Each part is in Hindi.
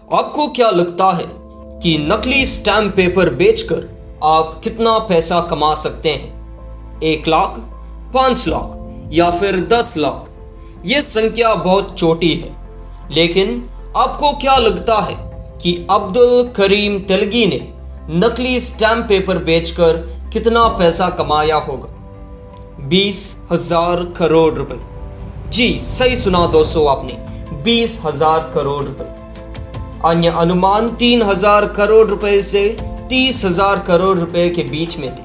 आपको क्या लगता है कि नकली स्टैम्प पेपर बेचकर आप कितना पैसा कमा सकते हैं? 1 लाख, 5 लाख या फिर 10 लाख? ये संख्या बहुत छोटी है, लेकिन आपको क्या लगता है कि अब्दुल करीम तेलगी ने नकली स्टैम्प पेपर बेचकर कितना पैसा कमाया होगा? 20,000 करोड़ रुपए। जी सही सुना दोस्तों आपने, 20,000 करोड़ रुपए। अन्य अनुमान 3,000 करोड़ रुपए से 30,000 करोड़ रुपए के बीच में थे।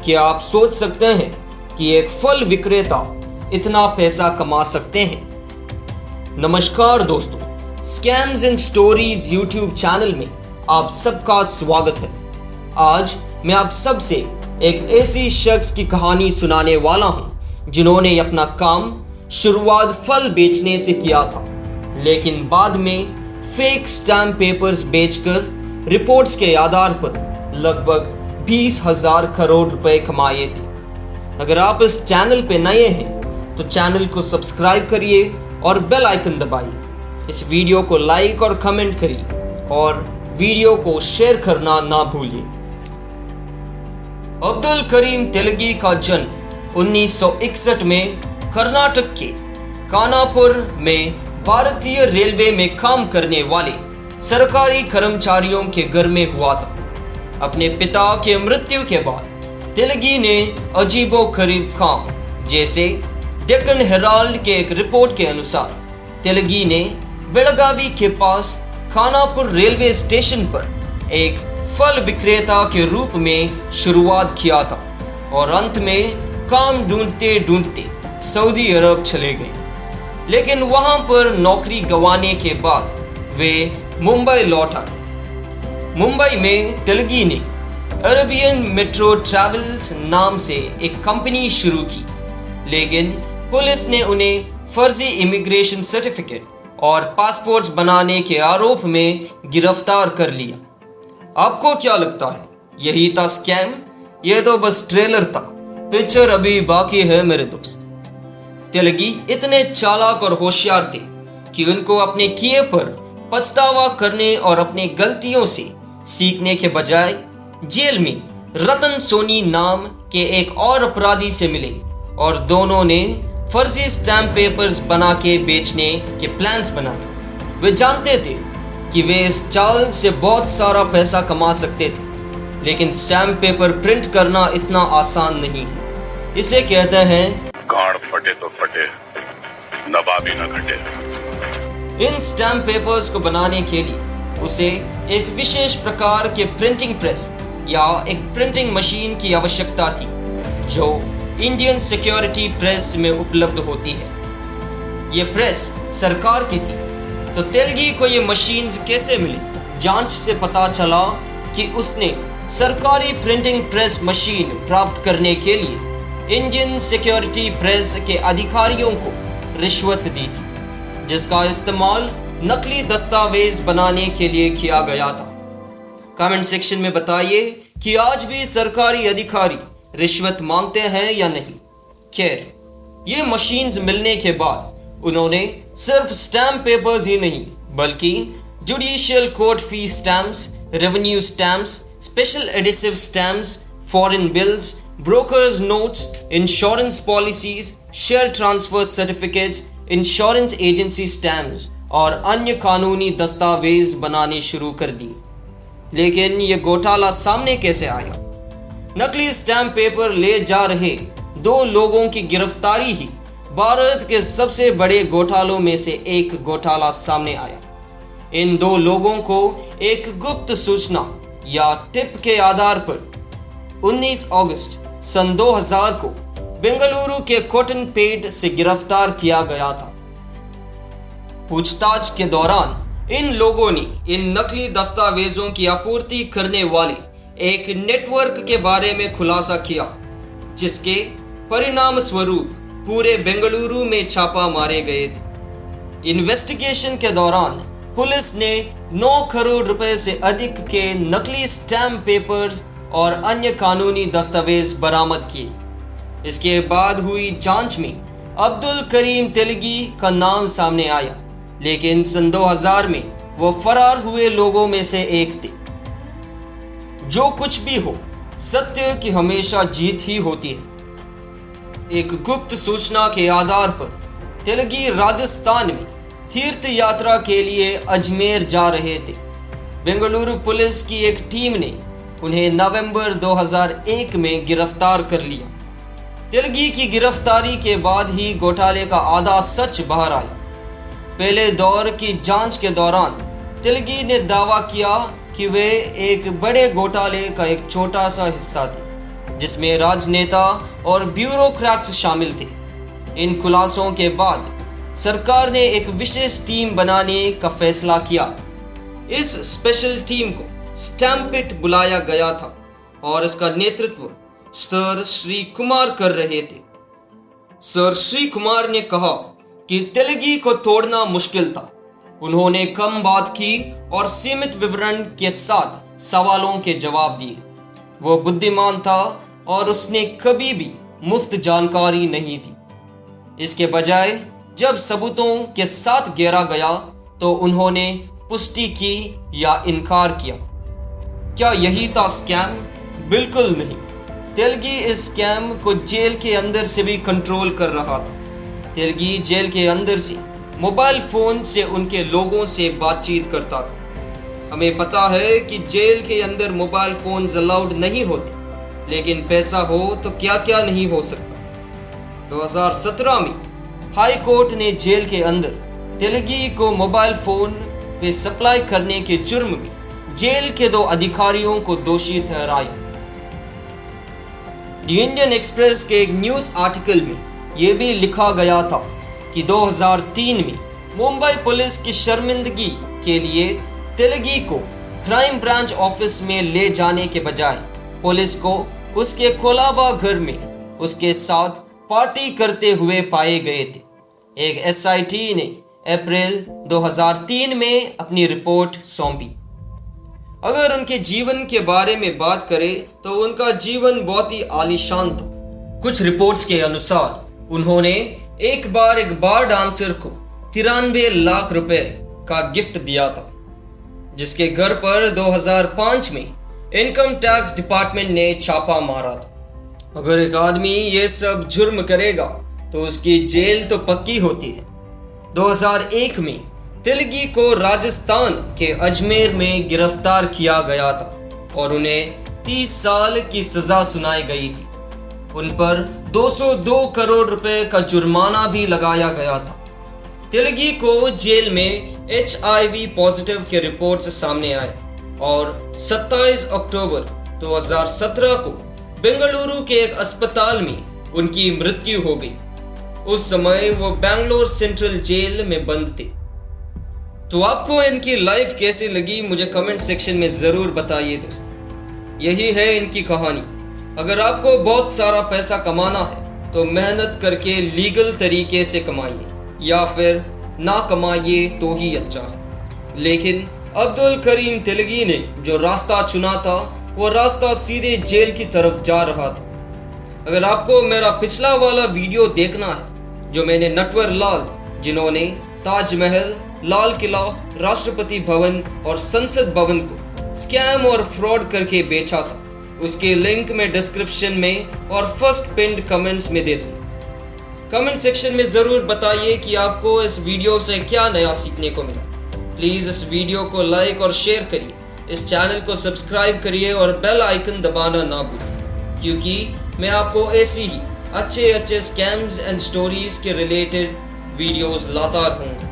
क्या आप सोच सकते हैं कि एक फल विक्रेता इतना पैसा कमा सकते हैं? नमस्कार दोस्तों, scams and stories YouTube channel में आप सबका स्वागत है। आज मैं आप सबसे एक ऐसी शख्स की कहानी सुनाने वाला हूं जिन्होंने अपना काम शुरुआत फल बेचने से किया था, लेकिन बाद में फेक स्टैम्प पेपर्स बेचकर रिपोर्ट्स के आधार पर लगभग 20,000 करोड़ रुपए कमाए थे। अगर आप इस चैनल पे नए हैं तो चैनल को सब्सक्राइब करिए और बेल आइकन दबाइए। इस वीडियो को लाइक और कमेंट करिए और वीडियो को शेयर करना ना भूलिए। अब्दुल करीम तेलगी का जन्म 1961 में कर्नाटक के कानापुर में भारतीय रेलवे में काम करने वाले सरकारी कर्मचारियों के घर में हुआ था। अपने पिता के मृत्यु के बाद तेलगी ने अजीबोगरीब काम, जैसे डेक्कन हेराल्ड के एक रिपोर्ट के अनुसार तेलगी ने बेलगावी के पास खानापुर रेलवे स्टेशन पर एक फल विक्रेता के रूप में शुरुआत किया था और अंत में काम ढूंढते ढूंढते सऊदी अरब चले गए। लेकिन वहां पर नौकरी गंवाने के बाद वे मुंबई लौट आए। मुंबई में तेलगी ने अरेबियन मेट्रो ट्रैवल्स नाम से एक कंपनी शुरू की, लेकिन पुलिस ने उन्हें फर्जी इमिग्रेशन सर्टिफिकेट और पासपोर्ट्स बनाने के आरोप में गिरफ्तार कर लिया। आपको क्या लगता है, यही था स्कैम? यह तो बस ट्रेलर था, पिक्चर अभी बाकी है मेरे दोस्त। तेलगी इतने चालाक और होशियार थे कि उनको अपने किए पर पछतावा करने और अपनी गलतियों से सीखने के बजाय जेल में रतन सोनी नाम के एक और अपराधी से मिले और दोनों ने फर्जी स्टैम्प पेपर्स बना के बेचने के प्लान्स बनाए। वे जानते थे कि वे इस चाल से बहुत सारा पैसा कमा सकते थे, लेकिन स्टैम्प पेपर प्रिंट करना इतना आसान नहीं है। इसे कहते हैं गाड़ फटे तो फटे, नवाबी न घटे। इन स्टैम्प पेपर्स को बनाने के लिए उसे एक विशेष प्रकार के प्रिंटिंग प्रेस या एक प्रिंटिंग मशीन की आवश्यकता थी, जो इंडियन सिक्योरिटी प्रेस में उपलब्ध होती है। ये प्रेस सरकार की थी, तो तेलगी को ये मशीन्स कैसे मिली? जांच से पता चला कि उसने सरकारी प्रिंटिंग प्रेस मशीन प्राप्त करने के लिए इंडियन सिक्योरिटी प्रेस के अधिकारियों को रिश्वत दी थी, जिसका इस्तेमाल नकली दस्तावेज बनाने के लिए किया गया था। कमेंट सेक्शन में बताइए कि आज भी सरकारी अधिकारी रिश्वत मांगते हैं या नहीं। खैर, ये मशीन्स मिलने के बाद उन्होंने सिर्फ स्टैम्प पेपर्स ही नहीं, बल्कि judicial court fee stamps, revenue stamps, special adhesive stamps, foreign bills, brokers notes, insurance policies, share transfer certificates, insurance agency stamps और अन्य कानूनी दस्तावेज बनाने शुरू कर दी। लेकिन ये घोटाला सामने कैसे आया? नकली स्टैम्प पेपर ले जा रहे 2 लोगों की गिरफ्तारी ही भारत के सबसे बड़े घोटालों में से एक घोटाला सामने आया। इन 2 लोगों को एक गुप्त सूचना या टिप के आधार पर 19 अगस्त सन 2000 को बेंगलुरु के कोटनपेट से गिरफ्तार किया गया था। पूछताछ के दौरान इन लोगों ने इन नकली दस्तावेजों की आपूर्ति करने वाले एक नेटवर्क के बारे में खुलासा किया, जिसके परिणाम स्वरूप पूरे बेंगलुरु में छापा मारे गए थे। इन्वेस्टिगेशन के दौरान पुलिस ने 9 करोड़ रुपए से अधिक के नकली स्टैम्प पेपर्स और अन्य कानूनी दस्तावेज बरामद किए। इसके बाद हुई जांच में अब्दुल करीम तेलगी का नाम सामने आया, लेकिन सन 2000 में वो फरार हुए लोगों में से एक थे। जो कुछ भी हो, सत्य की हमेशा जीत ही होती है। एक गुप्त सूचना के आधार पर तेलगी राजस्थान में तीर्थ यात्रा के लिए अजमेर जा रहे थे। बेंगलुरु पुलिस की एक टीम ने उन्हें नवंबर 2001 में गिरफ्तार कर लिया। तेलगी की गिरफ्तारी के बाद ही घोटाले का आधा सच बाहर आया। पहले दौर की जांच के दौरान तेलगी ने दावा किया कि वे एक बड़े घोटाले का एक छोटा सा हिस्सा थे, जिसमें राजनेता और ब्यूरोक्रेट्स शामिल थे। इन खुलासों के बाद सरकार ने एक विशेष टीम बनाने का फैसला किया। इस स्पेशल टीम को स्टैम्पिट बुलाया गया था और इसका नेतृत्व सर श्री कुमार कर रहे थे। सर श्री कुमार ने कहा कि तेलगी को तोड़ना मुश्किल था। उन्होंने कम बात की और सीमित विवरण के साथ सवालों के जवाब दिए। वो बुद्धिमान था और उसने कभी भी मुफ्त जानकारी नहीं दी। इसके बजाय जब सबूतों के साथ घेरा गया तो उन्होंने पुष्टि की या इनकार किया। क्या यही था स्कैम? बिल्कुल नहीं। तेलगी इस स्कैम को जेल के अंदर से भी कंट्रोल कर रहा था। तेलगी जेल के अंदर से मोबाइल फोन से उनके लोगों से बातचीत करता था। हमें पता है कि जेल के अंदर मोबाइल फोन्स अलाउड नहीं होते, लेकिन पैसा हो तो क्या क्या नहीं हो सकता। 2017 में हाई कोर्ट ने जेल के अंदर तेलगी को मोबाइल फोन पे सप्लाई करने के जुर्म में जेल के 2 अधिकारियों को दोषी ठहराया। द इंडियन एक्सप्रेस के एक न्यूज आर्टिकल में यह भी लिखा गया था कि 2003 में मुंबई पुलिस की शर्मिंदगी के लिए तेलगी को क्राइम ब्रांच ऑफिस में ले जाने के बजाय पुलिस को उसके कोलाबा घर में उसके साथ पार्टी करते हुए पाए गए थे। एक एसआईटी ने अप्रैल 2003 में अपनी रिपोर्ट सौंपी। अगर उनके जीवन के बारे में बात करें तो उनका जीवन बहुत ही आलीशान था। कुछ रिपोर्ट्स के अनुसार उन्होंने एक बार डांसर को 93 लाख रुपए का गिफ्ट दिया था, जिसके घर पर 2005 में इनकम टैक्स डिपार्टमेंट ने छापा मारा था। अगर एक आदमी ये सब जुर्म करेगा तो उसकी जेल तो पक्की होती है। 2001 में तेलगी को राजस्थान के अजमेर में गिरफ्तार किया गया था और उन्हें 30 साल की सजा सुनाई गई थी। उन पर 202 करोड़ रुपए का जुर्माना भी लगाया गया था। तेलगी को जेल में HIV पॉजिटिव के रिपोर्ट्स सामने आए और 27 अक्टूबर 2017 को बेंगलुरु के एक अस्पताल में उनकी मृत्यु हो गई। उस समय वो बैंगलोर सेंट्रल जेल में बंद थे। तो आपको इनकी लाइफ कैसी लगी मुझे कमेंट सेक्शन में ज़रूर बताइए दोस्तों। यही है इनकी कहानी। अगर आपको बहुत सारा पैसा कमाना है तो मेहनत करके लीगल तरीके से कमाइए, या फिर ना कमाइए तो ही अच्छा है। लेकिन अब्दुल करीम तेलगी ने जो रास्ता चुना था वो रास्ता सीधे जेल की तरफ जा रहा था। अगर आपको मेरा पिछला वाला वीडियो देखना है जो मैंने नटवर लाल, जिन्होंने ताजमहल, लाल किला, राष्ट्रपति भवन और संसद भवन को स्कैम और फ्रॉड करके बेचा था, उसके लिंक मैं डिस्क्रिप्शन में और फर्स्ट पिन्ड कमेंट्स में दे दूंगा। कमेंट सेक्शन में ज़रूर बताइए कि आपको इस वीडियो से क्या नया सीखने को मिला। प्लीज़ इस वीडियो को लाइक और शेयर करिए, इस चैनल को सब्सक्राइब करिए और बेल आइकन दबाना ना भूलिए, क्योंकि मैं आपको ऐसी ही अच्छे स्कैम्स एंड स्टोरीज के रिलेटेड वीडियोस लाता रहूँगा।